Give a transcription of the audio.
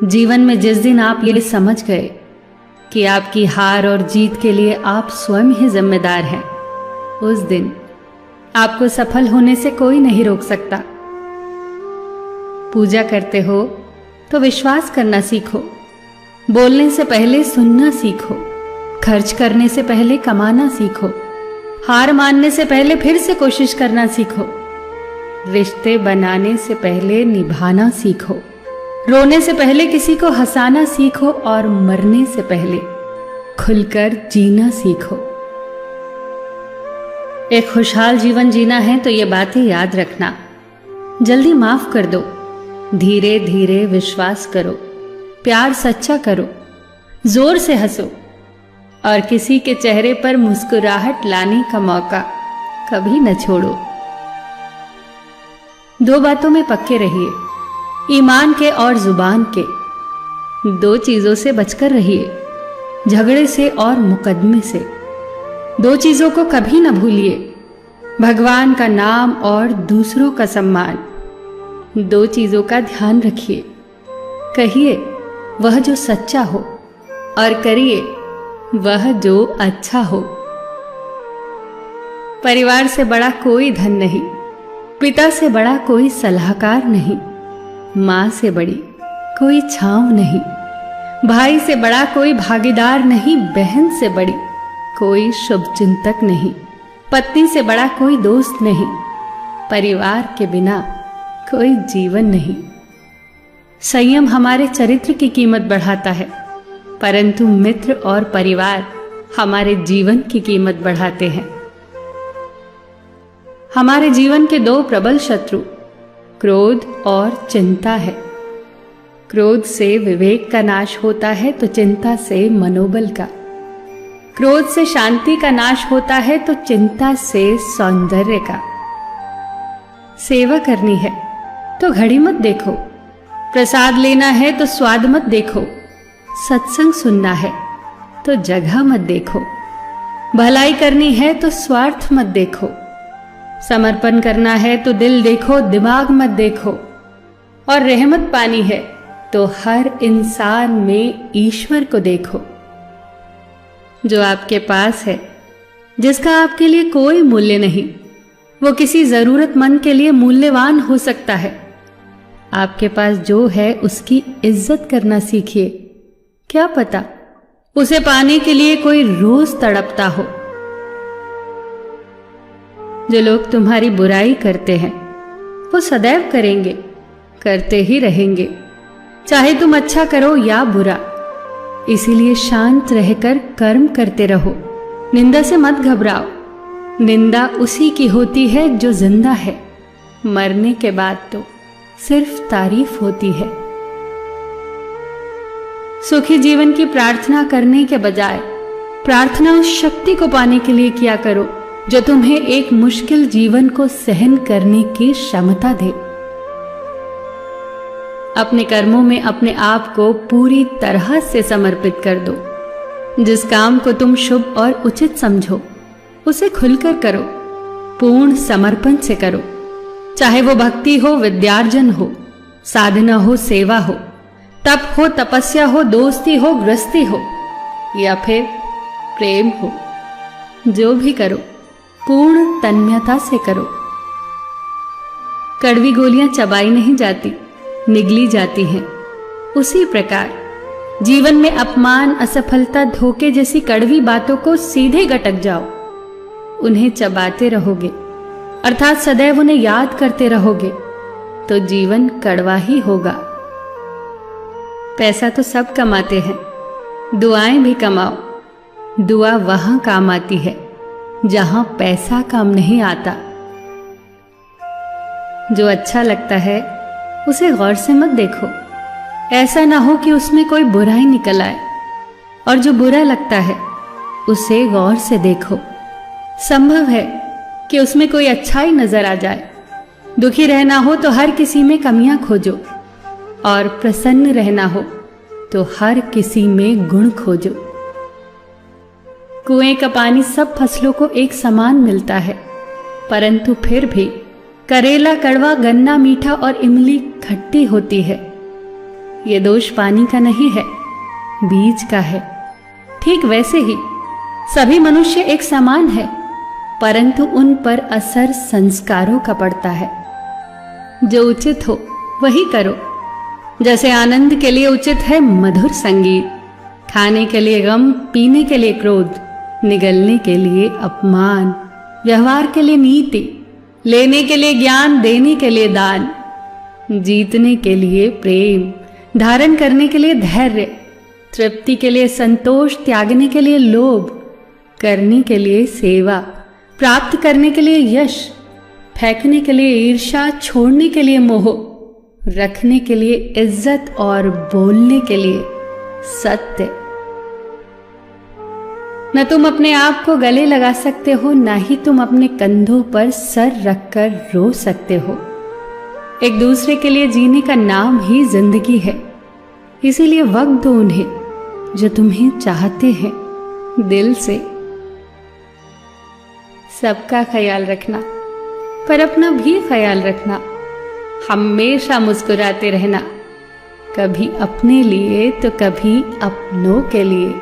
जीवन में जिस दिन आप ये समझ गए कि आपकी हार और जीत के लिए आप स्वयं ही जिम्मेदार हैं, उस दिन आपको सफल होने से कोई नहीं रोक सकता। पूजा करते हो तो विश्वास करना सीखो, बोलने से पहले सुनना सीखो, खर्च करने से पहले कमाना सीखो, हार मानने से पहले फिर से कोशिश करना सीखो, रिश्ते बनाने से पहले निभाना सीखो, रोने से पहले किसी को हंसाना सीखो और मरने से पहले खुलकर जीना सीखो। एक खुशहाल जीवन जीना है तो ये बातें याद रखना। जल्दी माफ कर दो, धीरे धीरे विश्वास करो, प्यार सच्चा करो, जोर से हंसो और किसी के चेहरे पर मुस्कुराहट लाने का मौका कभी न छोड़ो। दो बातों में पक्के रहिए, ईमान के और जुबान के। दो चीजों से बचकर रहिए, झगड़े से और मुकदमे से। दो चीजों को कभी न भूलिए, भगवान का नाम और दूसरों का सम्मान। दो चीजों का ध्यान रखिए, कहिए वह जो सच्चा हो और करिए वह जो अच्छा हो। परिवार से बड़ा कोई धन नहीं, पिता से बड़ा कोई सलाहकार नहीं, मां से बड़ी कोई छांव नहीं, भाई से बड़ा कोई भागीदार नहीं, बहन से बड़ी कोई शुभचिंतक नहीं, पत्नी से बड़ा कोई दोस्त नहीं, परिवार के बिना कोई जीवन नहीं। संयम हमारे चरित्र की कीमत बढ़ाता है, परंतु मित्र और परिवार हमारे जीवन की कीमत बढ़ाते हैं। हमारे जीवन के दो प्रबल शत्रु क्रोध और चिंता है। क्रोध से विवेक का नाश होता है तो चिंता से मनोबल का। क्रोध से शांति का नाश होता है तो चिंता से सौंदर्य का। सेवा करनी है तो घड़ी मत देखो, प्रसाद लेना है तो स्वाद मत देखो, सत्संग सुनना है तो जगह मत देखो, भलाई करनी है तो स्वार्थ मत देखो, समर्पण करना है तो दिल देखो, दिमाग मत देखो, और रहमत पानी है तो हर इंसान में ईश्वर को देखो। जो आपके पास है, जिसका आपके लिए कोई मूल्य नहीं, वो किसी जरूरतमंद के लिए मूल्यवान हो सकता है। आपके पास जो है उसकी इज्जत करना सीखिए, क्या पता उसे पाने के लिए कोई रोज तड़पता हो। जो लोग तुम्हारी बुराई करते हैं वो सदैव करेंगे, करते ही रहेंगे, चाहे तुम अच्छा करो या बुरा। इसीलिए शांत रहकर कर्म करते रहो, निंदा से मत घबराओ। निंदा उसी की होती है जो जिंदा है, मरने के बाद तो सिर्फ तारीफ होती है। सुखी जीवन की प्रार्थना करने के बजाय प्रार्थना उस शक्ति को पाने के लिए किया करो जो तुम्हें एक मुश्किल जीवन को सहन करने की क्षमता दे। अपने कर्मों में अपने आप को पूरी तरह से समर्पित कर दो। जिस काम को तुम शुभ और उचित समझो उसे खुलकर करो, पूर्ण समर्पण से करो। चाहे वो भक्ति हो, विद्यार्जन हो, साधना हो, सेवा हो, तप हो, तपस्या हो, दोस्ती हो, गृहस्थी हो या फिर प्रेम हो, जो भी करो पूर्ण तन्मयता से करो। कड़वी गोलियां चबाई नहीं जाती, निगली जाती हैं। उसी प्रकार जीवन में अपमान, असफलता, धोखे जैसी कड़वी बातों को सीधे गटक जाओ। उन्हें चबाते रहोगे, अर्थात सदैव उन्हें याद करते रहोगे, तो जीवन कड़वा ही होगा। पैसा तो सब कमाते हैं, दुआएं भी कमाओ। दुआ वहां काम आती है जहां पैसा काम नहीं आता। जो अच्छा लगता है उसे गौर से मत देखो, ऐसा ना हो कि उसमें कोई बुराई निकल आए, और जो बुरा लगता है उसे गौर से देखो। संभव है कि उसमें कोई अच्छाई नजर आ जाए। दुखी रहना हो तो हर किसी में कमियां खोजो, और प्रसन्न रहना हो तो हर किसी में गुण खोजो। कुएं का पानी सब फसलों को एक समान मिलता है, परंतु फिर भी करेला कड़वा, गन्ना मीठा और इमली खट्टी होती है। ये दोष पानी का नहीं है, बीज का है। ठीक वैसे ही सभी मनुष्य एक समान है, परंतु उन पर असर संस्कारों का पड़ता है। जो उचित हो वही करो। जैसे आनंद के लिए उचित है मधुर संगीत, खाने के लिए गम, पीने के लिए क्रोध, निगलने के लिए अपमान, व्यवहार के लिए नीति, लेने के लिए ज्ञान, देने के लिए दान, जीतने के लिए प्रेम, धारण करने के लिए धैर्य, तृप्ति के लिए संतोष, त्यागने के लिए लोभ, करने के लिए सेवा, प्राप्त करने के लिए यश, फेंकने के लिए ईर्ष्या, छोड़ने के लिए मोह, रखने के लिए इज्जत और बोलने के लिए सत्य। न तुम अपने आप को गले लगा सकते हो, न ही तुम अपने कंधों पर सर रखकर रो सकते हो। एक दूसरे के लिए जीने का नाम ही जिंदगी है। इसीलिए वक्त दो उन्हें जो तुम्हें चाहते हैं दिल से। सबका ख्याल रखना, पर अपना भी ख्याल रखना। हमेशा मुस्कुराते रहना, कभी अपने लिए तो कभी अपनों के लिए।